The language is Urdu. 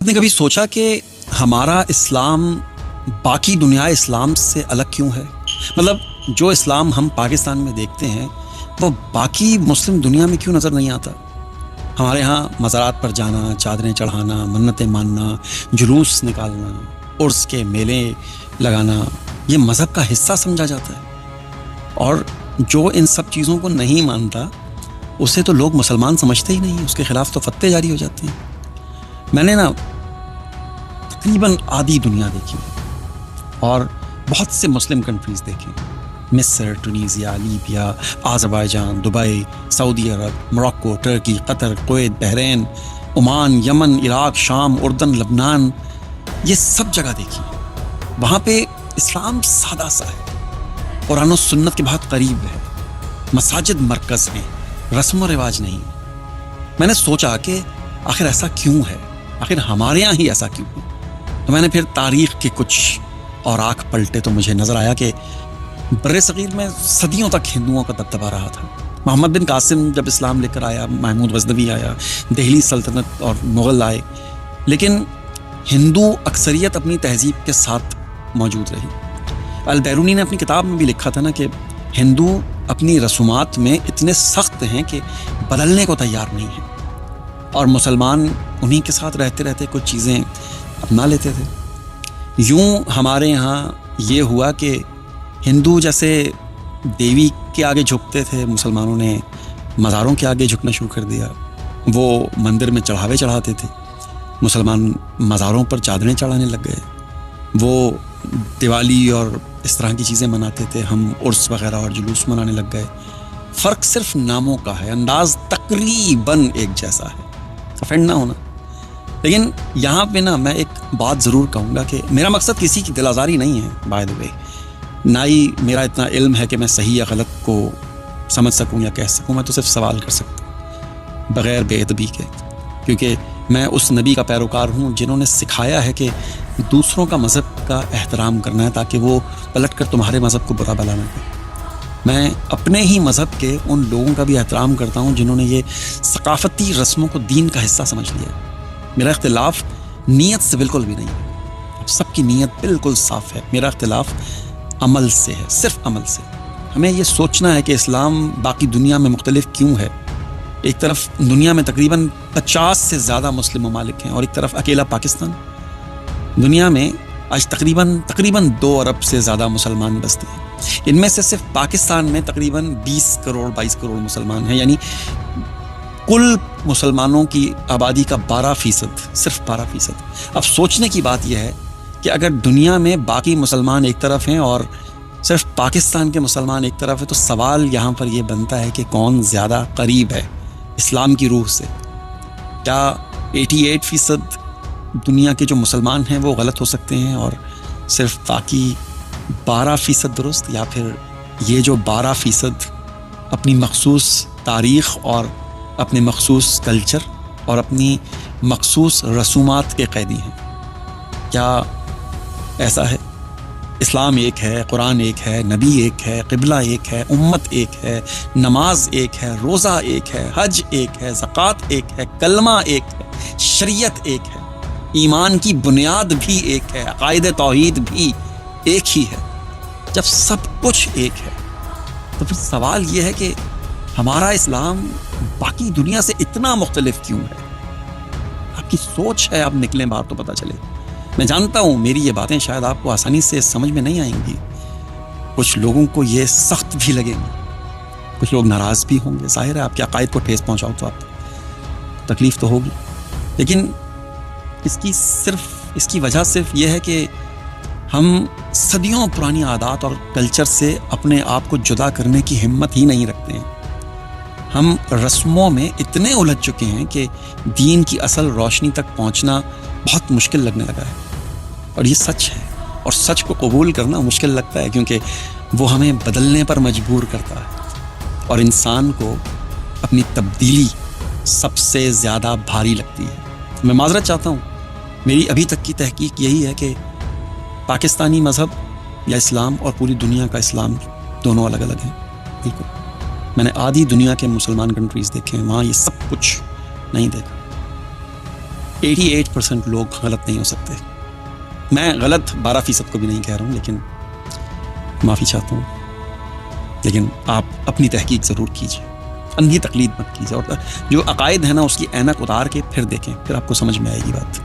آپ نے کبھی سوچا کہ ہمارا اسلام باقی دنیا اسلام سے الگ کیوں ہے؟ مطلب جو اسلام ہم پاکستان میں دیکھتے ہیں وہ باقی مسلم دنیا میں کیوں نظر نہیں آتا؟ ہمارے ہاں مزارات پر جانا، چادریں چڑھانا، منتیں ماننا، جلوس نکالنا، عرس کے میلے لگانا یہ مذہب کا حصہ سمجھا جاتا ہے، اور جو ان سب چیزوں کو نہیں مانتا اسے تو لوگ مسلمان سمجھتے ہی نہیں، اس کے خلاف تو فتوے جاری ہو جاتے ہیں۔ میں نے تقریباً آدھی دنیا دیکھی اور بہت سے مسلم کنٹریز دیکھیں، مصر، ٹونیزیا، لیبیا، آذربائیجان، دبئی، سعودی عرب، موراکو، ٹرکی، قطر، کویت، بحرین، عمان، یمن، عراق، شام، اردن، لبنان، یہ سب جگہ دیکھی۔ وہاں پہ اسلام سادہ سا ہے، قرآن و سنت کے بہت قریب ہے، مساجد مرکز ہیں، رسم و رواج نہیں۔ میں نے سوچا کہ آخر ایسا کیوں ہے، آخر ہمارے یہاں ہی ایسا کیوں ہے؟ تو میں نے پھر تاریخ کے کچھ اور آنکھ پلٹے تو مجھے نظر آیا کہ بر صغیر میں صدیوں تک ہندوؤں کا دبدبہ رہا تھا۔ محمد بن قاسم جب اسلام لے کر آیا، محمود غزنوی آیا، دہلی سلطنت اور مغل آئے، لیکن ہندو اکثریت اپنی تہذیب کے ساتھ موجود رہی۔ البیرونی نے اپنی کتاب میں بھی لکھا تھا کہ ہندو اپنی رسومات میں اتنے سخت ہیں کہ بدلنے کو تیار نہیں ہیں، اور مسلمان انہی کے ساتھ رہتے رہتے کچھ چیزیں اپنا لیتے تھے۔ یوں ہمارے یہاں یہ ہوا کہ ہندو جیسے دیوی کے آگے جھکتے تھے، مسلمانوں نے مزاروں کے آگے جھکنا شروع کر دیا۔ وہ مندر میں چڑھاوے چڑھاتے تھے، مسلمان مزاروں پر چادریں چڑھانے لگ گئے۔ وہ دیوالی اور اس طرح کی چیزیں مناتے تھے، ہم عرس وغیرہ اور جلوس منانے لگ گئے۔ فرق صرف ناموں کا ہے، انداز تقریباً ایک جیسا ہے، افینڈ نہ ہونا۔ لیکن یہاں پہ میں ایک بات ضرور کہوں گا کہ میرا مقصد کسی کی دل آزاری نہیں ہے، بائی دا وے، نہ ہی میرا اتنا علم ہے کہ میں صحیح یا غلط کو سمجھ سکوں یا کہہ سکوں۔ میں تو صرف سوال کر سکتا ہوں بغیر بے ادبی کے، کیونکہ میں اس نبی کا پیروکار ہوں جنہوں نے سکھایا ہے کہ دوسروں کا مذہب کا احترام کرنا ہے تاکہ وہ پلٹ کر تمہارے مذہب کو برا بلا نہ کرے۔ میں اپنے ہی مذہب کے ان لوگوں کا بھی احترام کرتا ہوں جنہوں نے یہ ثقافتی رسموں کو دین کا حصہ سمجھ لیا۔ میرا اختلاف نیت سے بالکل بھی نہیں ہے، سب کی نیت بالکل صاف ہے۔ میرا اختلاف عمل سے ہے، صرف عمل سے۔ ہمیں یہ سوچنا ہے کہ اسلام باقی دنیا میں مختلف کیوں ہے۔ ایک طرف دنیا میں تقریباً 50 سے زیادہ مسلم ممالک ہیں، اور ایک طرف اکیلا پاکستان۔ دنیا میں آج تقریباً 2 ارب سے زیادہ مسلمان بستے ہیں، ان میں سے صرف پاکستان میں تقریباً 20 کروڑ 22 کروڑ مسلمان ہیں، یعنی کل مسلمانوں کی آبادی کا 12%، صرف 12%۔ اب سوچنے کی بات یہ ہے کہ اگر دنیا میں باقی مسلمان ایک طرف ہیں اور صرف پاکستان کے مسلمان ایک طرف ہے، تو سوال یہاں پر یہ بنتا ہے کہ کون زیادہ قریب ہے اسلام کی روح سے؟ کیا 88% دنیا کے جو مسلمان ہیں وہ غلط ہو سکتے ہیں اور صرف باقی 12% درست، یا پھر یہ جو 12% اپنی مخصوص تاریخ اور اپنے مخصوص کلچر اور اپنی مخصوص رسومات کے قیدی ہیں؟ کیا ایسا ہے؟ اسلام ایک ہے، قرآن ایک ہے، نبی ایک ہے، قبلہ ایک ہے، امت ایک ہے، نماز ایک ہے، روزہ ایک ہے، حج ایک ہے، زکوٰۃ ایک ہے، کلمہ ایک ہے، شریعت ایک ہے، ایمان کی بنیاد بھی ایک ہے، عقائد توحید بھی ایک ہی ہے۔ جب سب کچھ ایک ہے تو پھر سوال یہ ہے کہ ہمارا اسلام باقی دنیا سے اتنا مختلف کیوں ہے؟ آپ کی سوچ ہے، آپ نکلیں باہر تو پتہ چلے۔ میں جانتا ہوں میری یہ باتیں شاید آپ کو آسانی سے سمجھ میں نہیں آئیں گی، کچھ لوگوں کو یہ سخت بھی لگیں گی، کچھ لوگ ناراض بھی ہوں گے۔ ظاہر ہے آپ کے عقائد کو ٹھیس پہنچاؤ تو آپ کو تکلیف تو ہوگی، لیکن اس کی وجہ صرف یہ ہے کہ ہم صدیوں پرانی عادات اور کلچر سے اپنے آپ کو جدا کرنے کی ہمت ہی نہیں رکھتے ہیں۔ ہم رسموں میں اتنے الجھ چکے ہیں کہ دین کی اصل روشنی تک پہنچنا بہت مشکل لگنے لگا ہے، اور یہ سچ ہے، اور سچ کو قبول کرنا مشکل لگتا ہے کیونکہ وہ ہمیں بدلنے پر مجبور کرتا ہے، اور انسان کو اپنی تبدیلی سب سے زیادہ بھاری لگتی ہے۔ میں معذرت چاہتا ہوں، میری ابھی تک کی تحقیق یہی ہے کہ پاکستانی مذہب یا اسلام اور پوری دنیا کا اسلام دونوں الگ الگ ہیں، بالکل۔ میں نے آدھی دنیا کے مسلمان کنٹریز دیکھے ہیں، وہاں یہ سب کچھ نہیں دیکھا۔ 88% لوگ غلط نہیں ہو سکتے. میں غلط 12% کو بھی نہیں کہہ رہا ہوں، لیکن معافی چاہتا ہوں. لیکن آپ اپنی تحقیق ضرور کیجیے، اندھی تقلید مت کیجیے، اور جو عقائد ہے نا اس کی اینک اتار کے پھر دیکھیں، پھر آپ کو سمجھ میں آئے گی بات.